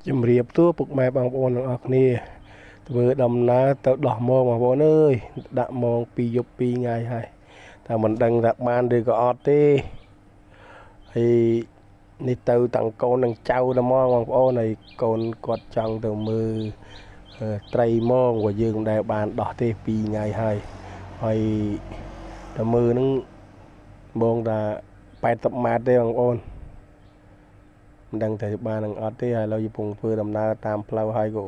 ជំរាបទូពុកម៉ែបងប្អូនទាំងអស់គ្នាធ្វើដំណើរទៅដោះមកបងប្អូនអើយដាក់មកពីយប់2ថ្ងៃហើយតែមិនដឹងថាបានឬក៏អត់ទេហើយនេះទៅតាំងកូននិងចៅទៅមកបងប្អូនហើយកូនគាត់ចង់ទៅមើលត្រីមកក៏យើងមិនដែលបានដោះទេ2ថ្ងៃហើយតែមើលនឹងបងថា80ម៉ែត្រទេបងប្អូនមិនដឹងថាបាននឹងអត់ទេហើយឥឡូវកំពុងធ្វើដំណើរតាមផ្លូវហើយក៏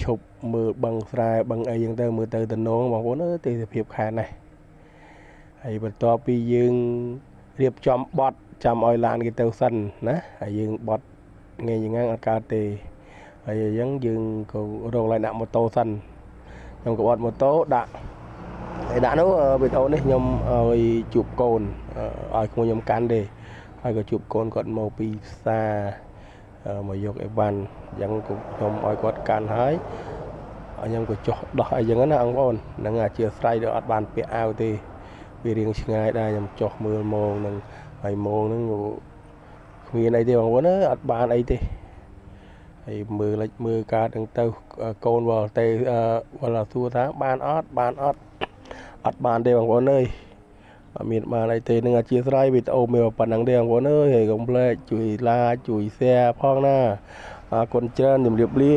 ឈប់មើលបឹងស្រែបឹងអីចឹងទៅមើលទៅតំណងបងប្អូនអើយទេសភាពខេត្តនេះហើយបន្ទាប់ពីយើងរៀបចំបត់ចាំឲ្យឡានគេទៅសិនណាហើយយើងបត់ងាយយ៉ាងអត់កើតទេហើយអញ្ចឹងយើងក៏រកឡើងដាក់ម៉ូតូសិនខ្ញុំក៏បត់ម៉ូតូដាក់នោះវីដេអូនេះខ្ញុំឲ្យជួបកូនឲ្យខ្ញុំកាន់ទេហើយក៏ជួបកូនគាត់មកពីផ្សារមកយកអីវ៉ាន់អញ្ចឹងខ្ញុំឲ្យគាត់កាន់ហើយខ្ញុំក៏ចុះដោះអីចឹងណាបងប្អូននឹងអធិស្ឋានដល់អត់បានពាក់អាវទេវារៀងឆ្ងាយដែរខ្ញុំចុះមើលម៉ោងនឹងហើយម៉ោងហ្នឹងគ្មានអីទេបងប្អូនអត់បានអីទេហើយមើលការទាំងទៅកូនវល់ទេវល់សួរថាបានអត់អត់បានទេបងប្អូនអើយអត់មានបានអីទេនឹងអធិស្ឋានវីដេអូមានប៉ុណ្ណឹងទេបងប្អូនអើយហើយកុំភ្លេចជួយ like ជួយ share ផងណាអរគុណច្រើនជំរាបលា